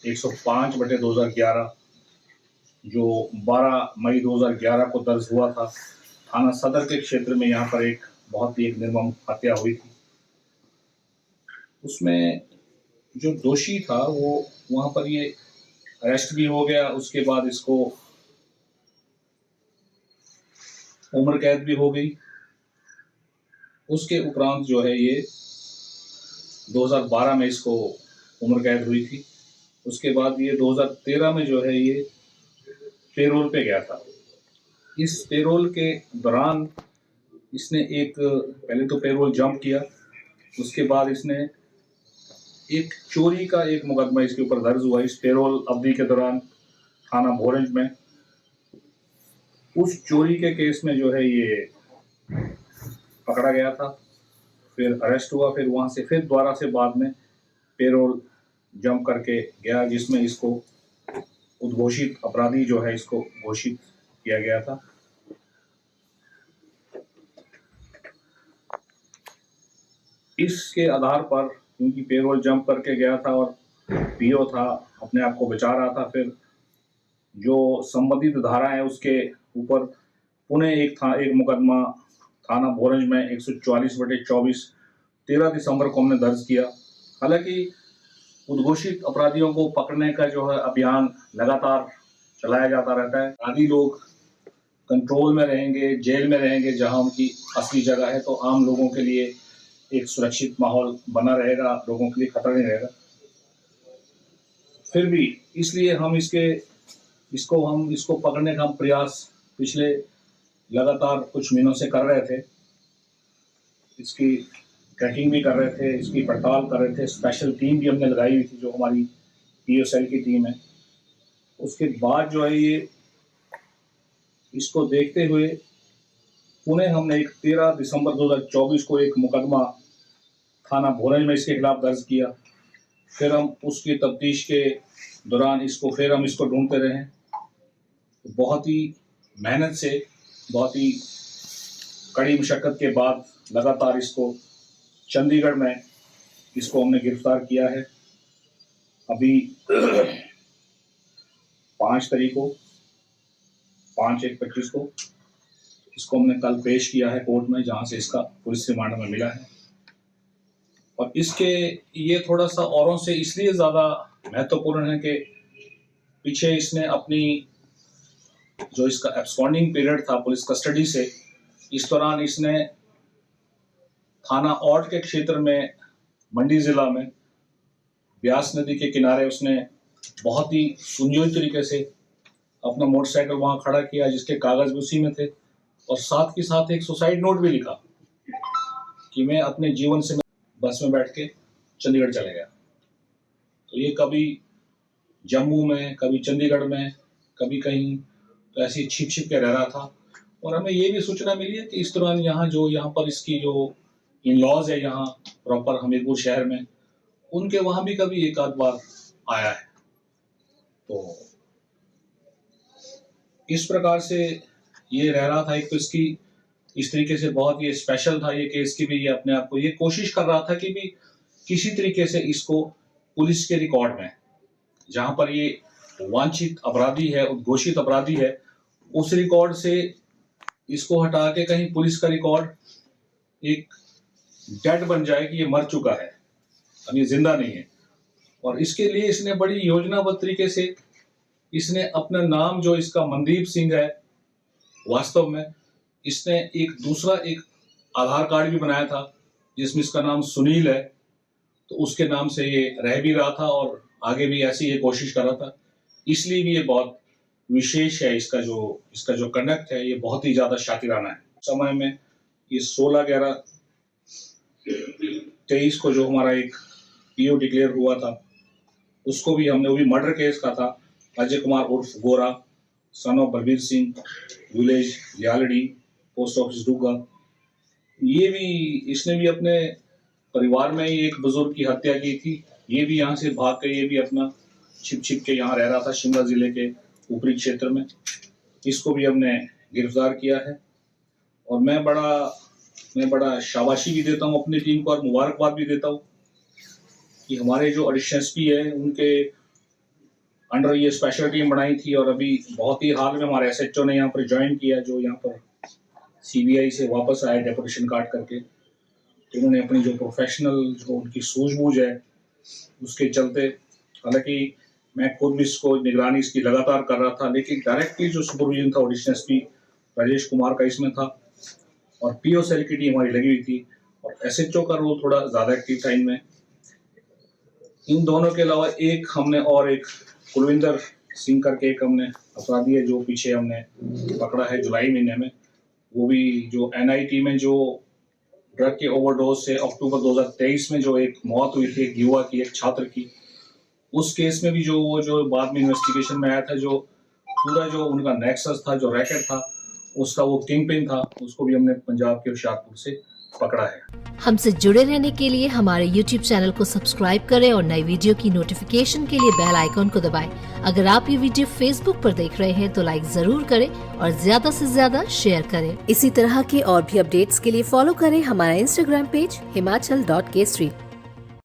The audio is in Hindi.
105/2011 जो 12 मई 2011 को दर्ज हुआ था। थाना सदर के क्षेत्र में यहाँ पर एक बहुत ही एक निर्मम हत्या हुई थी। उसमें जो दोषी था वो वहाँ पर ये अरेस्ट भी हो गया, उसके बाद इसको उम्र कैद भी हो गई। उसके उपरांत जो है ये 2012 में इसको उम्र कैद हुई थी। उसके बाद ये 2013 में जो है ये पेरोल पे गया था। इस पेरोल के दौरान इसने पहले तो पेरोल जंप किया, उसके बाद इसने एक चोरी का एक मुकदमा इसके ऊपर दर्ज हुआ इस पेरोल अवधि के दौरान थाना भोरंज में। उस चोरी के केस में जो है ये पकड़ा गया था, फिर अरेस्ट हुआ, फिर वहां से फिर दोबारा से बाद में पेरोल जंप करके गया, जिसमें इसको उद्घोषित अपराधी जो है इसको घोषित किया गया था। इसके आधार पर, क्योंकि पेरोल जंप करके गया था और पीओ था, अपने आप को बचा रहा था, फिर जो संबंधित धारा है उसके ऊपर पुनः एक मुकदमा थाना भोरंज में 144/24 13 दिसंबर को हमने दर्ज किया। हालांकि उद्घोषित अपराधियों को पकड़ने का जो है अभियान लगातार चलाया जाता रहता है। अपराधी लोग कंट्रोल में रहेंगे, जेल में रहेंगे जहां उनकी असली जगह है, तो आम लोगों के लिए एक सुरक्षित माहौल बना रहेगा, लोगों के लिए खतरा नहीं रहेगा। फिर भी इसलिए हम इसको पकड़ने का हम प्रयास पिछले लगातार कुछ महीनों से कर रहे थे। इसकी ट्रैकिंग भी कर रहे थे, इसकी पड़ताल कर रहे थे। स्पेशल टीम भी हमने लगाई हुई थी जो हमारी पीओ सेल की टीम है। उसके बाद जो है ये इसको देखते हुए पुनः हमने 13 दिसंबर 2024 को एक मुकदमा थाना भोरंज में इसके खिलाफ दर्ज किया। फिर हम उसकी तफ्तीश के दौरान फिर हम इसको ढूंढते रहे। बहुत ही मेहनत से, बहुत ही कड़ी मशक्कत के बाद लगातार इसको चंडीगढ़ में इसको हमने गिरफ्तार किया है। अभी 5/1/25 को इसको हमने कल पेश किया है कोर्ट में, जहां से इसका पुलिस रिमांड में मिला है। और ये थोड़ा सा औरों से इसलिए ज़्यादा महत्वपूर्ण है कि पीछे इसने अपनी जो इसका एब्सकॉन्डिंग पीरियड था पुलिस कस्टडी से, इस दौरान इसने थाना औड के क्षेत्र में मंडी जिला में ब्यास नदी के किनारे उसने बहुत ही सुनियोजित तरीके से अपना मोटरसाइकिल वहां खड़ा किया, जिसके कागज भी उसी में थे, और साथ के साथ एक सुसाइड नोट भी लिखा कि मैं अपने जीवन से बस में बैठ के चंडीगढ़ चले गया। तो ये कभी जम्मू में, कभी चंडीगढ़ में, कभी कहीं, तो ऐसे छिप के रह रहा था। और हमें ये भी सूचना मिली है कि इस दौरान यहाँ पर इसकी जो इन लॉज है यहाँ प्रॉपर हमीरपुर शहर में, उनके वहां भी कभी एक आध बार आया है। तो इस प्रकार से ये रह रहा था। एक तो इसकी इस तरीके से बहुत ही स्पेशल था ये केस की भी, ये अपने आप को ये कोशिश कर रहा था कि भी किसी तरीके से इसको पुलिस के रिकॉर्ड में, जहां पर ये वांछित अपराधी है, उद्घोषित अपराधी है, उस रिकॉर्ड से इसको हटा के कहीं पुलिस का रिकॉर्ड एक डेड बन जाए कि ये मर चुका है, अब ये जिंदा नहीं है। और इसके लिए इसने बड़ी योजनाबद्ध तरीके से इसने अपना नाम जो इसका मनदीप सिंह है, वास्तव में इसने एक आधार कार्ड भी बनाया था जिसमें इसका नाम सुनील है, तो उसके नाम से ये रह भी रहा था और आगे भी ऐसी ये कोशिश कर रहा था। इसलिए भी ये बहुत विशेष है, इसका जो कंडक्ट है ये बहुत ही ज्यादा शातिराना है। समय में ये 16/11/23 को जो हमारा एक पीओ डिक्लेयर हुआ था, उसको भी हमने, वो भी मर्डर केस का था। अजय कुमार उर्फ Gora, son of Balbir Singh, village Lialdi, post office Dooga. इसने भी अपने परिवार में ही एक बुजुर्ग की हत्या की थी। ये भी यहाँ से भाग के, ये भी अपना छिप के यहाँ रह रहा था शिमला जिले के ऊपरी क्षेत्र में। इसको भी हमने गिरफ्तार किया है। और मैं बड़ा शाबाशी भी देता हूँ अपनी टीम को और मुबारकबाद भी देता हूँ कि हमारे जो एडिशनल एसपी है, उनके अंडर ये स्पेशल टीम बनाई थी और अभी बहुत ही हाल में हमारे एसएचओ ने यहाँ पर ज्वाइन किया, जो यहाँ पर सीबीआई से वापस आए डेपुटेशन काट करके। तो उन्होंने अपनी जो प्रोफेशनल जो उनकी सूझबूझ है उसके चलते, हालांकि मैं खुद भी इसको निगरानी इसकी लगातार कर रहा था, लेकिन डायरेक्टली जो सुपरविजन था एडिशनल एसपी राजेश कुमार का इसमें था और पीओ सेल की टीम हमारी लगी हुई थी और एसएचओ का रोल थोड़ा ज़्यादा एक्टिव था इनमें। इन दोनों के अलावा एक हमने और एक कुलविंदर सिंह करके एक हमने अपराधी है जो पीछे हमने पकड़ा है जुलाई महीने में। वो भी जो एनआईटी में जो ड्रग के ओवरडोज से अक्टूबर 2023 में जो एक मौत हुई थी एक युवा की, एक छात्र की, उस केस में भी जो वो जो बाद में इन्वेस्टिगेशन में आया था, जो पूरा जो उनका नेक्सस था, जो रैकेट था, उसका वो किंग पिन था, उसको भी हमने पंजाब के होशियारपुर से पकड़ा है। हमसे जुड़े रहने के लिए हमारे YouTube चैनल को सब्सक्राइब करें और नई वीडियो की नोटिफिकेशन के लिए बेल आइकॉन को दबाएं। अगर आप ये वीडियो Facebook पर देख रहे हैं तो लाइक जरूर करें और ज्यादा से ज्यादा शेयर करें। इसी तरह के और भी अपडेट्स के लिए फॉलो करें हमारा Instagram पेज himachal.केसरी।